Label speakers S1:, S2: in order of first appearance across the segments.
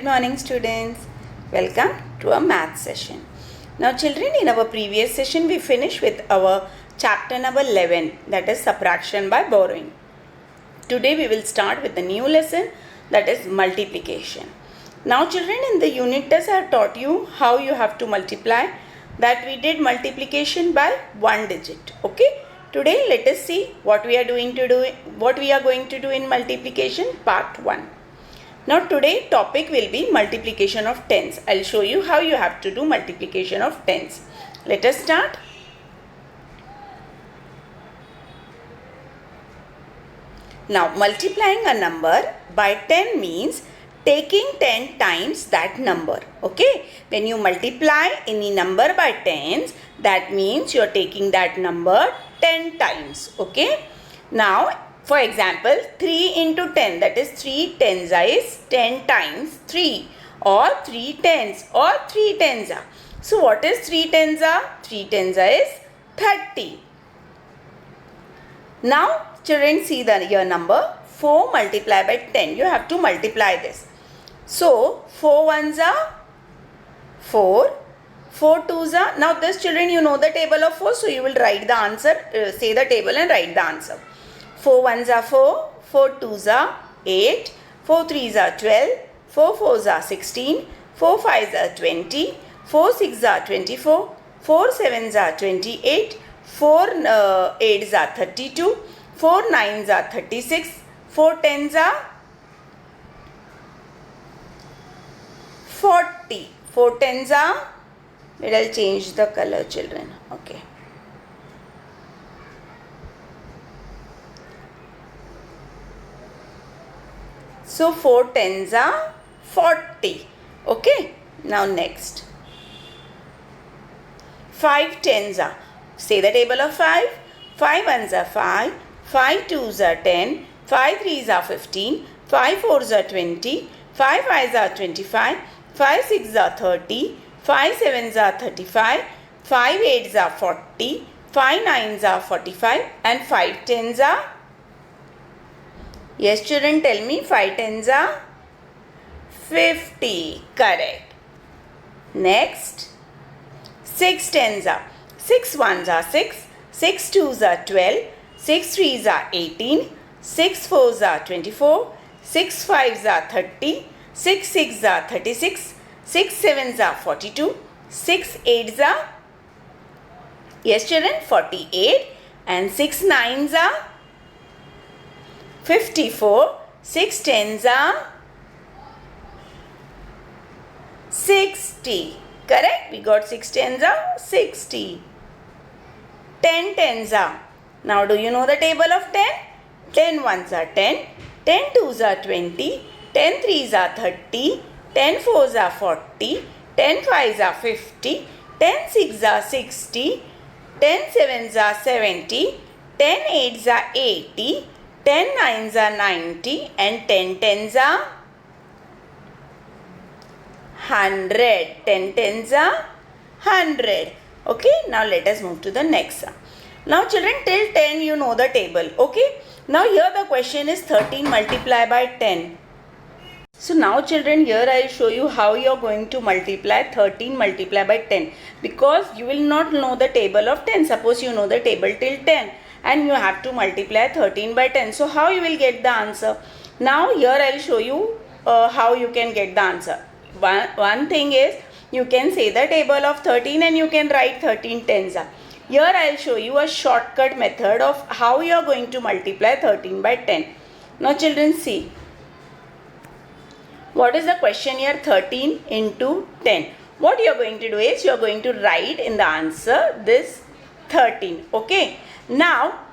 S1: Good morning students. Welcome to our math session. Now children, in our previous session we finished with our chapter number 11, that is subtraction by borrowing. Today we will start with the new lesson, that is multiplication. Now children, in the unit test I have taught you how you have to multiply. That we did multiplication by one digit. Okay. Today let us see what we are going to do in multiplication part 1. Now today topic will be multiplication of tens. I'll show you how you have to do multiplication of tens. Let us start. Now multiplying a number by 10 means taking 10 times that number. Okay. When you multiply any number by tens, that means you are taking that number 10 times. Okay. Now for example, 3 into 10, that is 3 tens is 10 times 3, or 3 tens or 3 tens are. So what is 3 tens are? 3 tens is 30. Now children, see your number 4 multiplied by 10. You have to multiply this. So 4 ones are 4, 4 twos are. Now this children, you know the table of 4, so you will write the answer, say the table and write the answer. 4 ones are 4, 4 twos are 8, 4 threes are 12, 4 fours are 16, 4 fives are 20, 4 sixes are 24, 4 sevens are 28, 4 eights are 32, 4 nines are 36, 4 tens are 40, 4 tens are, let us change the color children, okay. So 4 tens are 40. Okay. Now next. 5 tens are. Say the table of 5. 5 ones are 5. 5 twos are 10. 5 threes are 15. 5 fours are 20. 5 fives are 25. 5 sixes are 30. 5 sevens are 35. 5 eights are 40. 5 nines are 45. And 5 tens are. Yes children, tell me, 5 tens are 50. Correct. Next, 6 tens are. 6 ones are 6. 6 twos are 12. 6 threes are 18. 6 fours are 24. 6 fives are 30. 6 sixes are 36. 6 sevens are 42. 6 eights are, yes children, 48. And 6 nines are 54, 6 tens are 60. Correct? We got 6 tens are 60. 10 tens are. Now do you know the table of 10? 10 ones are 10, 10 twos are 20, 10 threes are 30, 10 fours are 40, 10 fives are 50, 10 sixes are 60, 10 sevens are 70, 10 eights are 80, 10 nines are 90, and 10 tens are 100. 10 tens are 100. Okay, now let us move to the next sum. Now children, till 10 you know the table. Okay, now here the question is 13 multiplied by 10. So now children, here I will show you how you are going to multiply 13 multiplied by 10, because you will not know the table of 10. Suppose you know the table till 10 and you have to multiply 13 by 10. So how you will get the answer? Now here I will show you how you can get the answer. One thing is, you can say the table of 13 and you can write 13 tens are. Here I will show you a shortcut method of how you are going to multiply 13 by 10. Now children, see. What is the question here? 13 into 10. What you are going to do is, you are going to write in the answer this 13. Okay. Now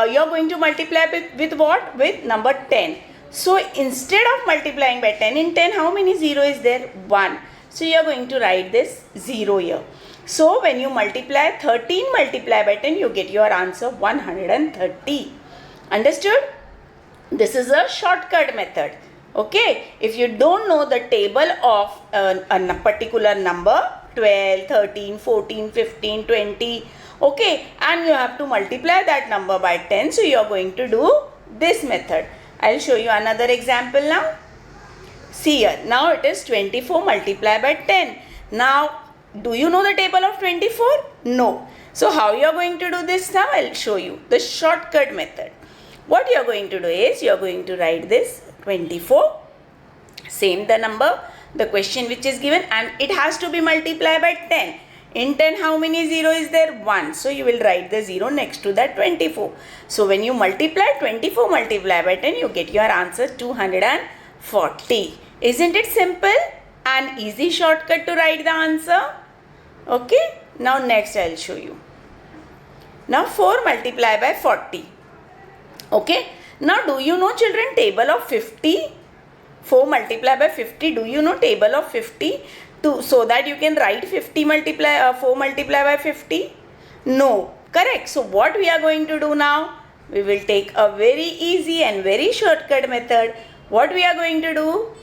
S1: you are going to multiply with what? With number 10. So instead of multiplying by 10, in 10 how many 0 is there? 1. So you are going to write this 0 here. So when you multiply 13 multiply by 10, you get your answer 130. Understood? This is a shortcut method. Okay, if you don't know the table of a particular number, 12, 13, 14, 15, 20, okay, and you have to multiply that number by 10, so you are going to do this method. I will show you another example now. See here, now it is 24 multiplied by 10. Now, do you know the table of 24? No. So, how you are going to do this now? I will show you the shortcut method. What you are going to do is, you are going to write this 24, same the number, the question which is given, and it has to be multiplied by 10. In 10, how many 0 is there? 1. So, you will write the 0 next to that 24. So, when you multiply 24 multiplied by 10, you get your answer 240. Isn't it simple? An easy shortcut to write the answer. Okay. Now, next I will show you. Now, 4 multiplied by 40. Okay. Now, do you know, children, table of 50? 4 multiplied by 50. Do you know table of 50? So that you can write 4 multiplied by 50? No. Correct. So, what we are going to do now? We will take a very easy and very shortcut method. What we are going to do?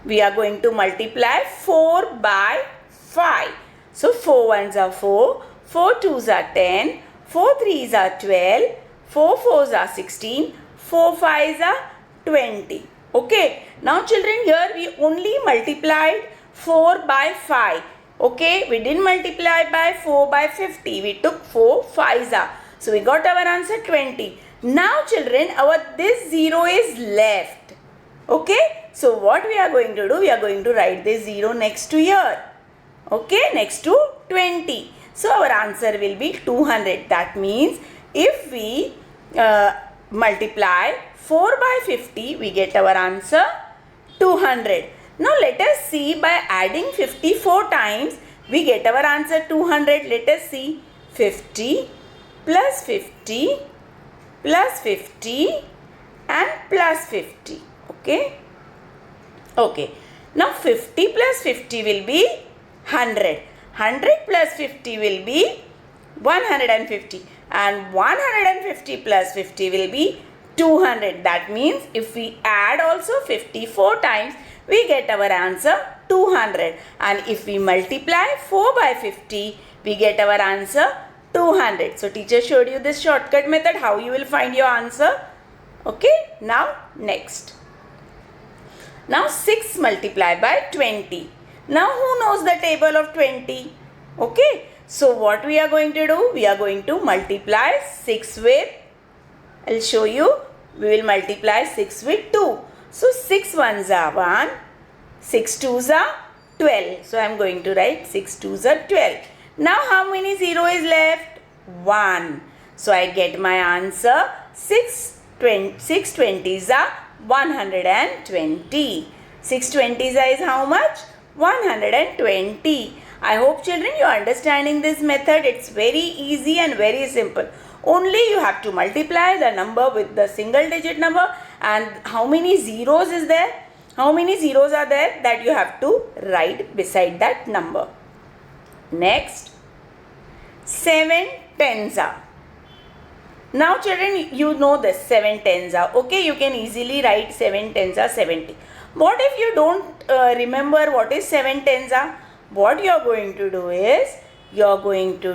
S1: We are going to multiply 4 by 5. So, 4 ones are 4, 4 twos are 10, 4 threes are 12, 4 fours are 16, 4 fives are 20. Okay. Now, children, here we only multiplied 4 by 5. Okay. We didn't multiply by 4 by 50. We took 4 fives are. So, we got our answer 20. Now, children, this 0 is left. Okay. So, what we are going to do? We are going to write this 0 next to here. Okay. Next to 20. So, our answer will be 200. That means, if we multiply 4 by 50, we get our answer 200. Now, let us see, by adding 54 times, we get our answer 200. Let us see. 50 plus 50 plus 50 and plus 50. Okay. Okay. Now, 50 plus 50 will be 100. 100 plus 50 will be 150. And 150 plus 50 will be 200. That means, if we add also 54 times, we get our answer 200. And if we multiply 4 by 50, we get our answer 200. So, teacher showed you this shortcut method, how you will find your answer. Okay. Now, next. Now, 6 multiplied by 20. Now, who knows the table of 20? Okay. So, what we are going to do? We are going to multiply 6 with, I will show you, we will multiply 6 with 2. So, 6 ones are 1, 6 twos are 12. So, I am going to write 6 twos are 12. Now, how many 0 is left? 1. So, I get my answer 6 20s are 120. 6 20s is how much? 120. I hope, children, you are understanding this method. It's very easy and very simple. Only you have to multiply the number with the single digit number, and how many zeros is there? How many zeros are there that you have to write beside that number. Next, 7 tens are. Now, children, you know this 7 tens are. Okay, you can easily write 7 tens are 70. What if you don't remember what is 7 tens are? What you are going to do is, you are going to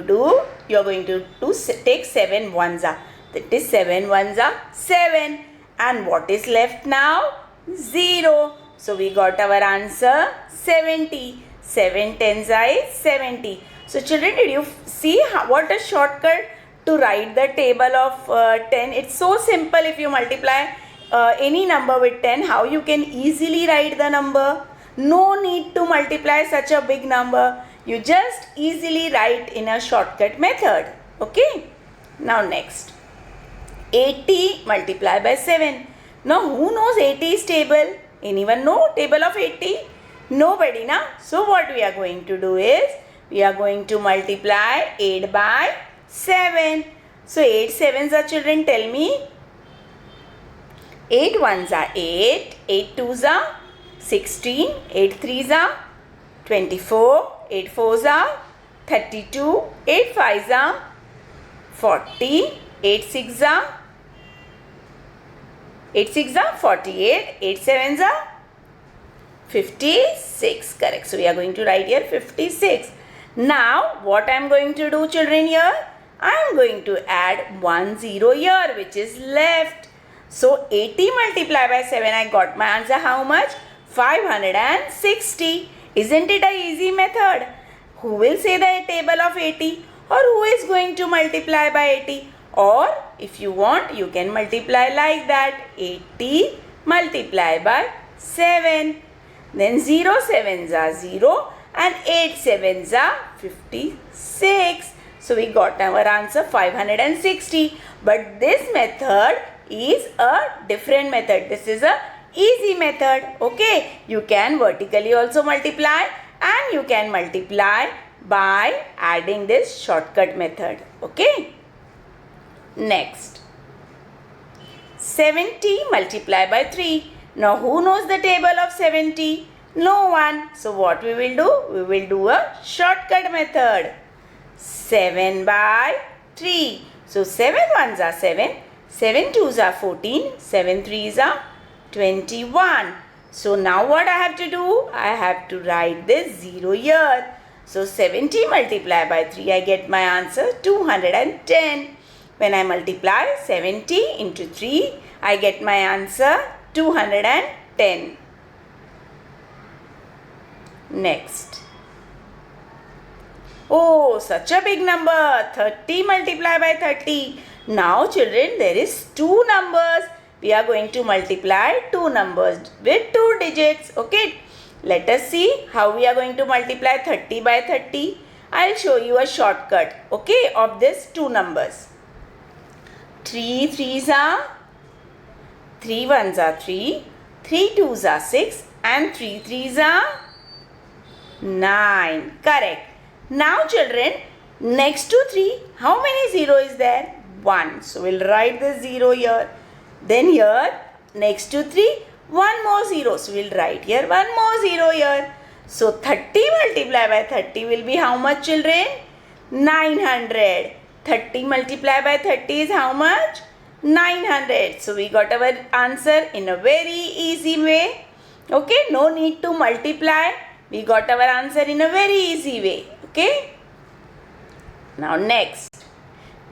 S1: take 7 ones are. That is 7 ones are 7. And what is left now? 0. So, we got our answer 70. 7 tens are is 70. So, children, did you see what a shortcut to write the table of 10? It's so simple. If you multiply any number with 10, how you can easily write the number? No need to multiply such a big number. You just easily write in a shortcut method. Okay. Now, next. 80 multiplied by 7. Now, who knows 80 is table? Anyone know table of 80? Nobody, na? So, what we are going to do is, we are going to multiply 8 by 7. So, 8 sevens are, children, tell me. 8 ones are 8. 8 twos are 16. 8 threes are 24. 8 fours are 32. 8 fives are 40. 8 sixes are 48. 8 sevens are 56. Correct. So, we are going to write here 56. Now, what I am going to do, children, here? I am going to add 1 0 here, which is left. So 80 multiplied by 7, I got my answer how much? 560. Isn't it a easy method? Who will say the table of 80? Or who is going to multiply by 80? Or if you want, you can multiply like that. 80 multiplied by 7. Then 0 sevens are 0 and 8 sevens are 56. So we got our answer 560. But this method is a different method. This is a easy method. Okay. You can vertically also multiply and you can multiply by adding this shortcut method. Okay. Next. 70 multiplied by 3. Now who knows the table of 70? No one. So what we will do? We will do a shortcut method. 7 by 3. So 7 ones are 7. 7 twos are 14. 7 threes are 21. So now what I have to do? I have to write this 0 here. So 70 multiplied by 3, I get my answer 210. When I multiply 70 into 3, I get my answer 210. Next. Oh, such a big number. 30 multiplied by 30. Now children, there is 2 numbers. We are going to multiply 2 numbers with 2 digits. Okay. Let us see how we are going to multiply 30 by 30. I will show you a shortcut. Okay, of these 2 numbers. 3 threes are 3 ones are 3. 3 twos are 6 and 3 threes are 9. Correct. Now children, next to 3, how many 0 is there? 1. So we'll write the 0 here. Then here, next to 3, 1 more 0. So we'll write here 1 more 0 here. So 30 multiplied by 30 will be how much children? 900. 30 multiplied by 30 is how much? 900. So we got our answer in a very easy way. Okay, no need to multiply. We got our answer in a very easy way. Okay. Now next.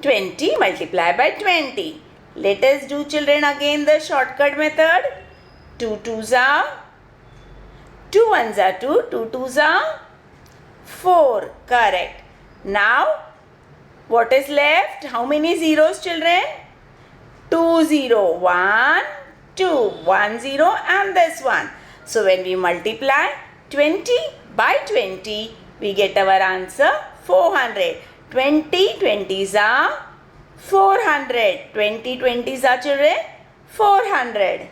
S1: 20 multiplied by 20. Let us do children again the shortcut method. 2 twos are 2 ones are 2. 2 twos are 4. Correct. Now what is left? How many zeros children? 2 0. 1 2. 1 0 and this one. So when we multiply 20 by 20, we get our answer 400. 20 20s are 400. 20 20s are children 400.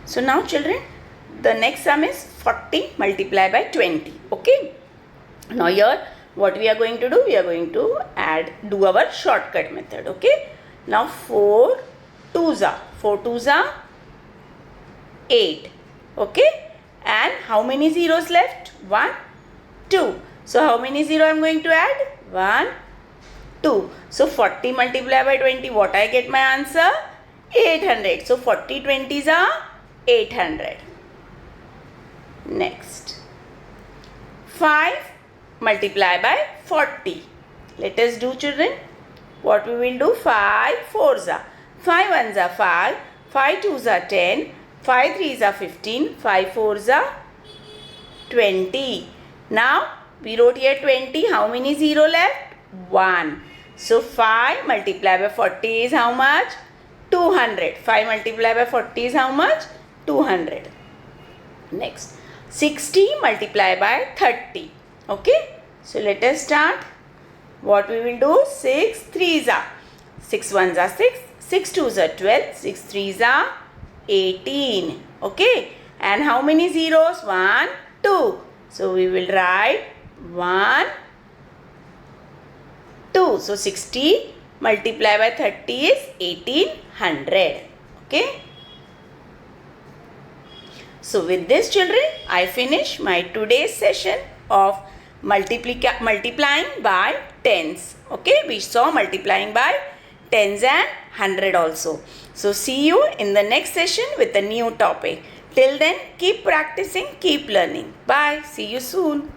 S1: So now children, the next sum is 40 multiplied by 20. Okay. Now here what we are going to do? We are going to do our shortcut method. Okay. Now 4 twos are 8. Okay. And how many zeros left? 1, 2. So how many zero I am going to add? 1, 2. So 40 multiplied by 20. What I get my answer? 800. So 40 20s are 800. Next. 5 multiplied by 40. Let us do children. What we will do? 5 fours are 5 ones are 5. 5 twos are 10. 5 threes are 15. 5 fours are 20. Now we wrote here 20. How many zero left? 1. So 5 multiplied by 40 is how much? 200. 5 multiplied by 40 is how much? 200. Next. 60 multiplied by 30. Okay. So let us start. What we will do? 6 threes are 6 ones are 6. 6 twos are 12. 6 threes are 18. Okay. And how many zeros? 1, 2. So we will write 1, 2. So 60 multiplied by 30 is 1800. Okay. So with this children, I finish my today's session of multiplying by tens. Okay, we saw multiplying by tens and 100 also. So see you in the next session with a new topic. Till then, keep practicing, keep learning. Bye. See you soon.